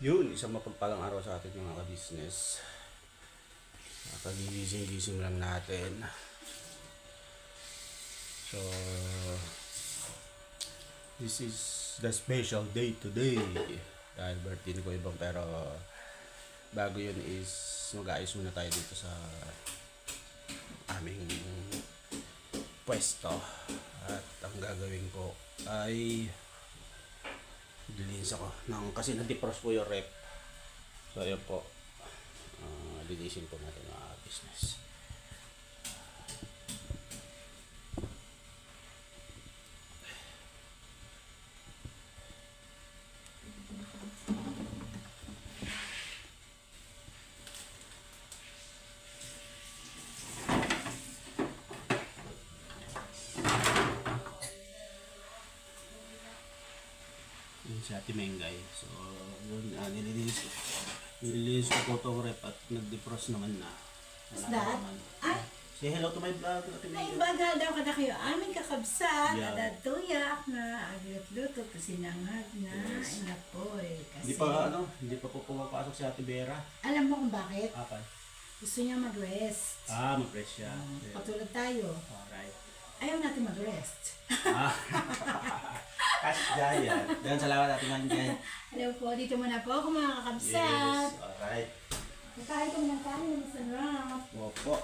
Yun, isang mapagpalang araw sa atin mga ka-business. Kagigising-gising lang natin. So, this is the special day today. Dahil birthday ko ibang, pero bago yun is mag-aayos muna tayo dito sa aming pwesto. At ang gagawin ko ay lilinis ako kasi na-defrost po yung rep. So ayun po, linisin po natin mga business. Si Ate Mengay. So, yun, nililinis ko po itong rep at nag-defrost naman na. What's that? Ay! Say hello to my vlog, Ate Ay, Mengay. baga daw ka na kayo aming kakabsat. Yeah. Ada tuyak na aglut-luto kasi nanghag na. Yes. Ay, napoy. Kasi, Hindi pa po pumapasok si Ate Vera. alam mo kung bakit? Apa? Gusto niya mag-rest. Mag-press siya. Patulad tayo. Alright. Ayaw natin mag-rest. Kasi yan. Yan, salamat Ate Mengay. Hello po, dito muna po ako mga kakabsat. Yes, alright. Kakain kami ng kanin, masarap. Opo.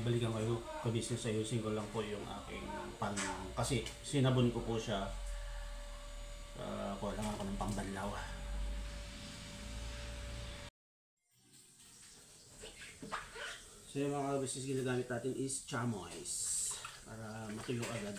Balikan ko yung ka-business, ayusin ko lang po yung aking pan kasi sinabon ko po siya. Kulang ako ng pangbanlaw. So yung mga business ginagamit natin is chamois para matuyo agad.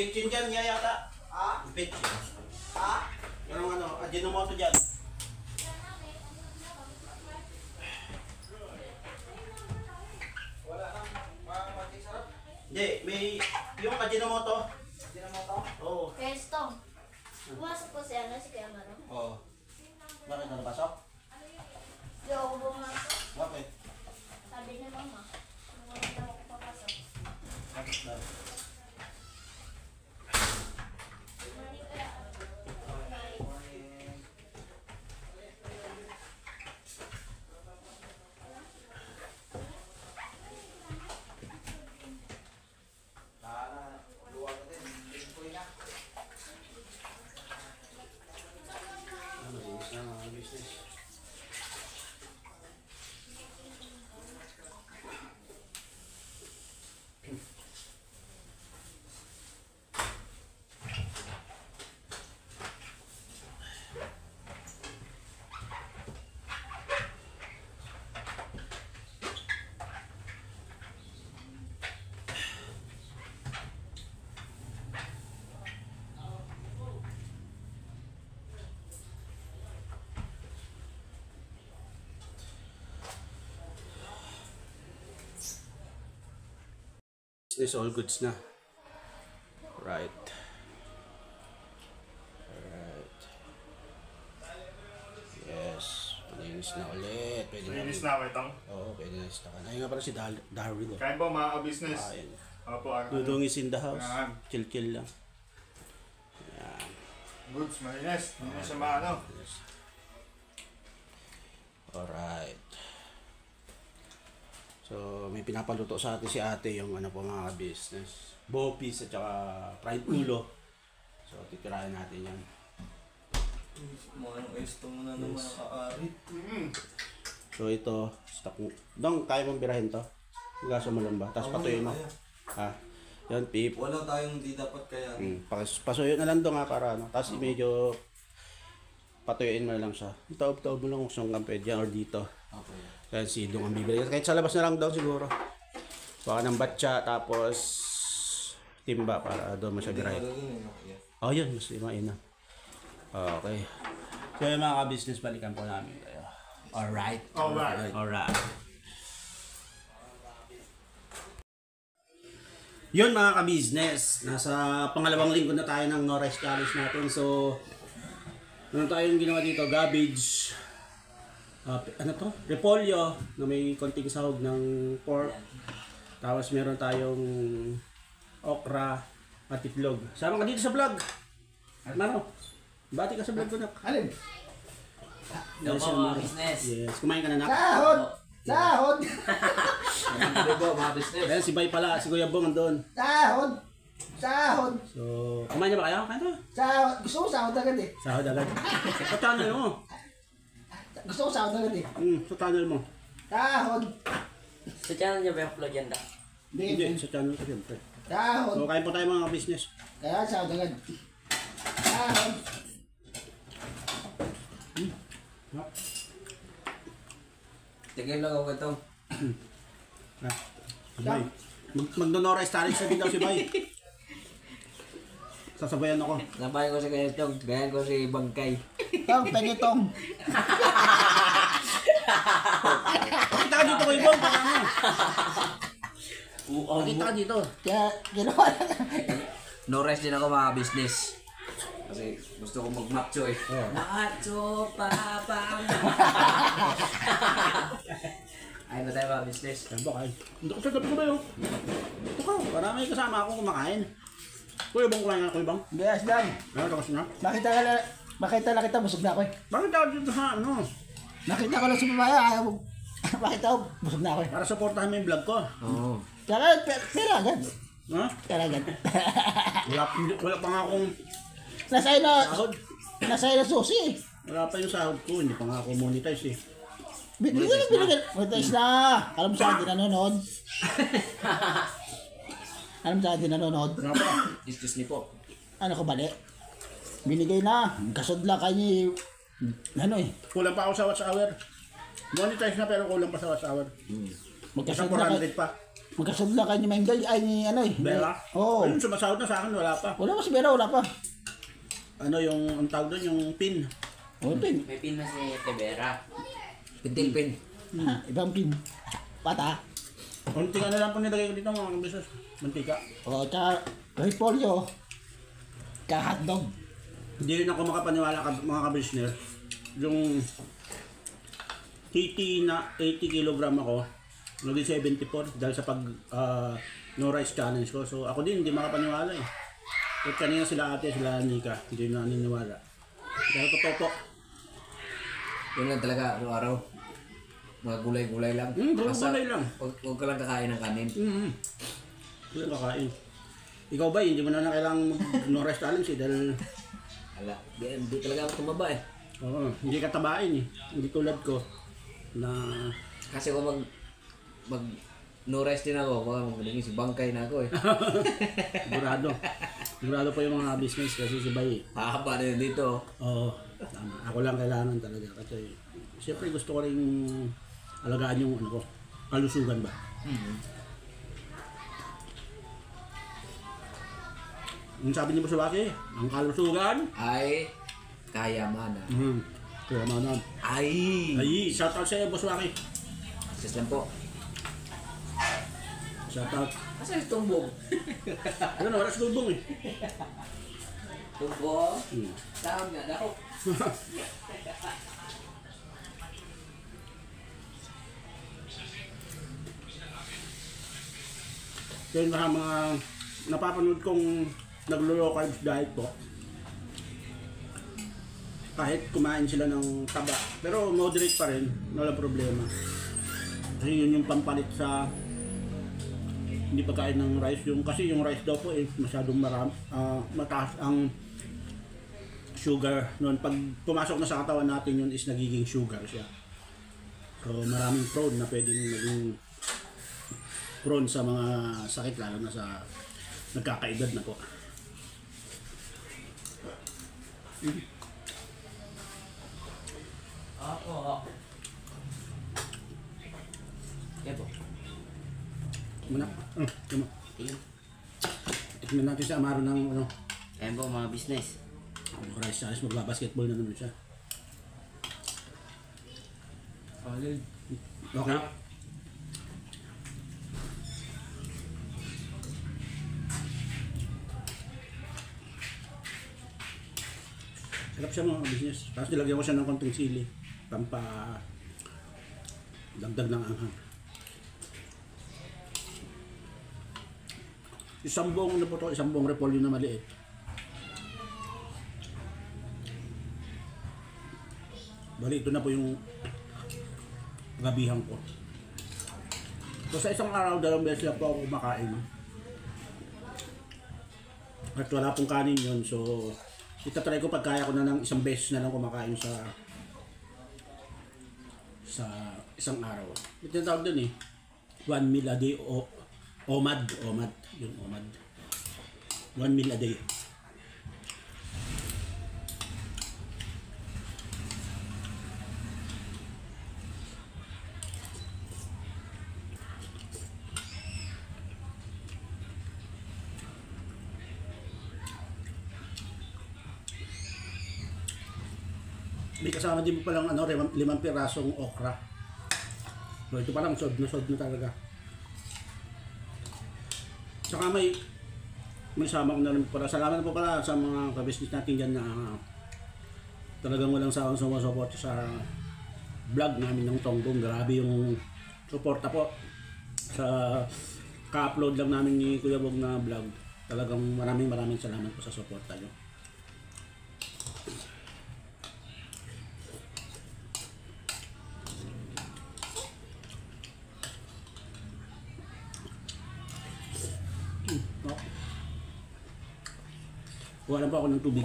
Pitchin dyan, niya yata. Pitchin. Yung Ajinomoto dyan. Hindi, may yung Ajinomoto. Oo. Kaya Stong, pumasok po si si Kuya Maro. Oo. Bakit na napasok? Hindi ako pumasok. Bakit? Sabi ni Mama, kung wala daw ako papasok. Bakit na? Business all goods na. Right. Alright. Yes. Malinis na ulit. Pwede na. Linis na ako itong. Oo, pwede na istakan. Ayun nga pala si Darwin. Oh. Kain po mga ka-business. Ayun. Opo, ang Dudong is in the house. Ayan. Chill lang. Ayan. goods, malinis. Hindi na siya maano. Yes. Alright. So, may pinapaluto sa atin si ate yung ano po mga business. Bopis at saka fried ulo. So, titirahin natin yan. Mga esto mo na naman nakaarit. So, ito, stock mo. Dong, kaya mong birahin to? Gaso mo lang ba? Tapos patuyin mo. Ha? Yan, pip. Wala tayong di dapat kaya. Pasuyo na lang dong ha, para ano. Tapos medyo patuyuin mo na lang siya. Taob-taob mo lang kung saan kang pwede yan or dito. Okay. Kaya si Dong ang bibili. Kahit sa labas na lang daw siguro. Baka ng batcha, tapos timba para doon mo siya birahin. Oh, yun. Mas imain na. Okay. So yung mga ka-business, balikan po namin kayo. Alright. Alright. Yun mga ka-business. Nasa pangalawang linggo na tayo ng No Rice Challenge natin. So, ano tayong ginawa dito? Garbage. Ano to? Repolyo na may konting sahog ng pork. Tapos meron tayong okra at itlog. Sama ka dito sa vlog. Mano? Bati ka sa vlog ko na. Alin? Yes, mga business. Yes, kumain ka na na. Sahod! Sahod! Ano ba mga business? Ayan, si Bay pala, si Kuya Bong andun. Sahod! Sahod! So, kumain na ba kayo? Kain na. Sahod! Gusto ko sahod agad eh. Sahod agad. Sa channel mo. Gusto ko sahod agad eh. Sa channel mo. Sahod! Sa channel niya ba upload yan da? Hindi, sa channel ko siyempre. Sahod! So, kain po tayo mga business. Kaya sahod agad. Sahod! Tigil lang ako ito. Bay. Mag-donora challenge na din daw si Bay. Sasabayan ako. Sabay ko si Kuya Chong, ganyan ko si Bangkay. Tong, pengi tong. Kita ka dito Kuya Bong, para ano? Kita ka dito. Kaya ginawa na. No rest din ako mga business. Kasi gusto ko mag-macho eh. Macho papang. Ayun na tayo mga business. Kaya ba kain? Hindi ko sa gabi ko ba yun? Ito ka, para may kasama akong kumakain. Kuya Bong, kumain ka Kuya Bong? Bias lang. Ano, tapos na? Makita lang kita, busog na ako eh. Bakit ako dito sa ano? Nakita ko lang sa babaya, ayaw mo. Makita ko, busog na ako eh. Para supportahan mo yung vlog ko. Oo. Kaya pera agad. Ha? Pera agad. Wala pa nga akong Nasa'yo na, sahod. nasa'yo na susi eh. Wala pa yung sahod ko, hindi pa nga ako monetize eh. Binigyan. Monetize na. Alam mo saan, di nanonood. Alam mo saan, di nanonood. Wala pa. Excuse me po. Ano ko bali? Binigay na. Kasod lang kayo ni... Ano eh. Kulang pa ako sa watch hour. Monetize na pero kulang pa sa watch hour. Magkasod Isang na kayo. 400 pa. Magkasudla kayo ni Mengay, ay ni ano eh. Bera? Oo. Ayun, sumasahod na sa akin, wala pa. Wala pa si Bera, wala pa. Ano yung, ang tawag doon, yung pin. O, pin. May pin na si Tevera. Pinting pin. Ha, ibang pin. Pata. Kunting ano lang po nilagay ko dito mga kabisnes. Mantika. O, tsaka repolyo. Tsaka hotdog. Hindi rin ako makapaniwala mga kabisnes. Yung 80 na 80 kilogram ako, naging 74 dahil sa pag no rice challenge ko. So ako din hindi makapaniwala eh. At kanina sila ate, sila Nika, hindi na naniniwala. Dahil totoo po. Yun lang talaga, araw-araw. Mga gulay-gulay lang. Gulay lang. Huwag ka lang kakain ng kanin. Hindi kakain. Ikaw ba, hindi mo na kailangang no rice challenge eh, dahil Ala, di talaga ako tumaba eh. hindi ka tabain eh. Hindi tulad ko na Kasi kung mag no rest din ako, baka magaling si bangkay na ako eh. sigurado. Sigurado pa yung mga business kasi si Bay. Hahaba na yun dito. Oo, tama. Ako lang kailangan talaga kasi siyempre gusto ko rin alagaan yung ano ko, kalusugan ba. Ang sabi ni Boss Waki, ang kalusugan. Ay, kayamanan. Kaya manan. Ay! Ay, shout out sa iyo Boss Waki. Sis lang po. Shout out. Asa yung tumbong? Ano na, wala sa gulbong eh. Tumbong? Saan nga daw? Kaya mga napapanood kong naglo-low carbs diet po. Kahit kumain sila ng taba. Pero moderate pa rin, wala problema. Kasi yun yung pampalit sa hindi pagkain ng rice. Kasi yung rice daw po masyadong mataas ang sugar. Noon pag pumasok na sa katawan natin yun is nagiging sugar siya. So maraming prone na pwedeng maging prone sa mga sakit lalo na sa nagkakaedad na po. Ako. Yan po. Muna. Tama. Tingin. Tingnan natin sa Amaro ng ano. Ayan po mga business. Rice size, magbabasketball na naman siya. Okay. Sarap siya mga business. Tapos nilagyan ko siya ng konting sili. Pampa dagdag ng anghang. Isang buong ano po to, isang buong repolyo na maliit. Bali, ito na po yung gabihan ko. So sa isang araw, 2 beses lang po ako kumakain. At wala pong kanin yun, so itatry ko pag kaya ko na ng 1 beses na lang kumakain sa isang araw. Ito yung tawag dun eh. 1 meal a day o OMAD. Yun, OMAD. 1 meal a day. May kasama din po palang 5 pirasong okra. So ito palang sod na talaga. Saka may sama ko na rin para. Salamat po pala sa mga kabisnes natin dyan na talagang walang sawang sumusuporta sa vlog namin ng Tonggong. Grabe yung suporta po sa ka-upload lang namin ni Kuya Bog na vlog. Talagang maraming salamat po sa suporta nyo. Kuha lang po ako ng tubig.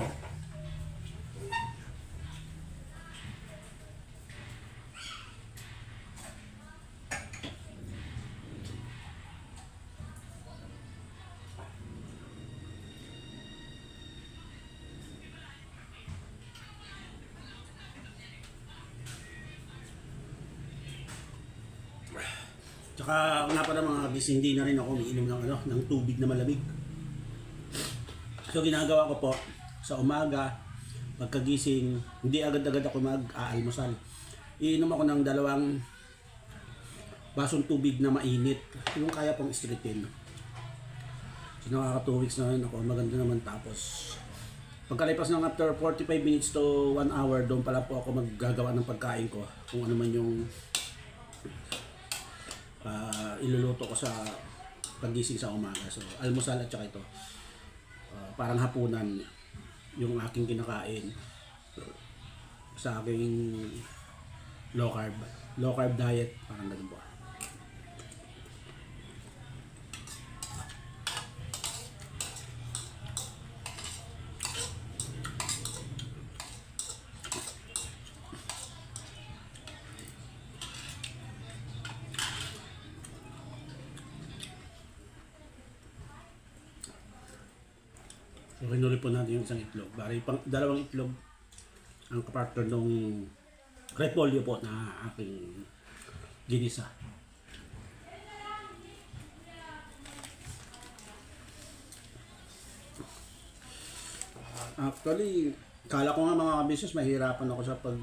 Tsaka Tsaka nga pala mga kabis, hindi na rin ako umiinom ng tubig na malamig. So ginagawa ko po sa umaga, pagkagising, hindi agad-agad ako mag-aalmusal. Iinom ako ng 2 basong tubig na mainit. Yung kaya pong istritin. So nakaka 2 weeks na rin ako, maganda naman. Tapos pagkalipas ng after 45 minutes to 1 hour, doon pala po ako maggagawa ng pagkain ko. Kung ano man yung iluluto ko sa paggising sa umaga. So almusal at saka ito. Parang hapunan yung aking kinakain sa aking low carb diet, parang ganun po. So, hinuli po natin yung isang itlog. Bari, 2 itlog ang kapartner nung repolyo po na aking ginisa. Actually, kala ko nga mga business, mahirapan ako sa pag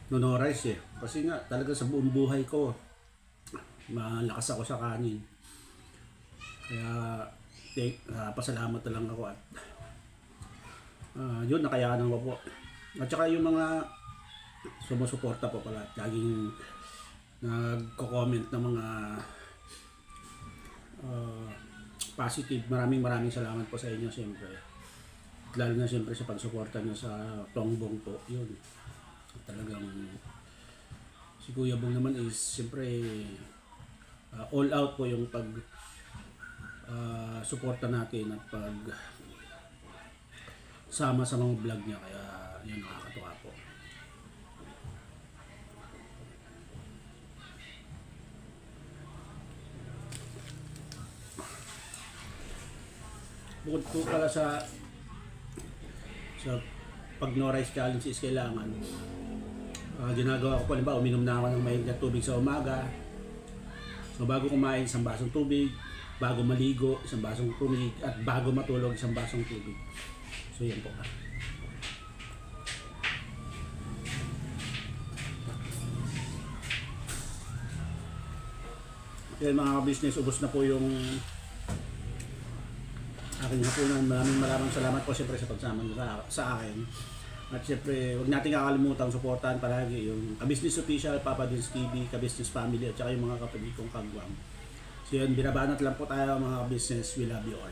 nonorize Kasi nga, talaga sa buong buhay ko, malakas ako sa kanin. Kaya, pasalamat na lang ako at yun, nakayanan ko po. At saka yung mga sumusuporta po pala, laging nagko-comment ng mga positive. Maraming salamat po sa inyo siyempre. Lalo na siyempre sa pagsuporta nyo sa Tongbong po. Yun. Talagang si Kuya Bong naman is siyempre all out po yung pag suporta natin at pag sama sa mga vlog niya, kaya yun, nakakatuwa po. Bukod po pala sa pag no rice challenge is kailangan ginagawa ko po, halimbawa uminom na ako ng mainit na tubig sa umaga. So bago kumain, 1 basong tubig. Bago maligo, 1 basong tubig, at bago matulog, 1 basong tubig. So yan po. Yan mga business, ubos na po yung aking hapunan. Maraming salamat po siyempre sa pagsama sa akin. At siyempre, huwag natin kakalimutan suportahan palagi yung Ka-Business Official, Papa Dins TV, Ka-Business Family, at saka yung mga kapatid kong kagwang. So yun, binabanat lang po tayo mga business. We love you all.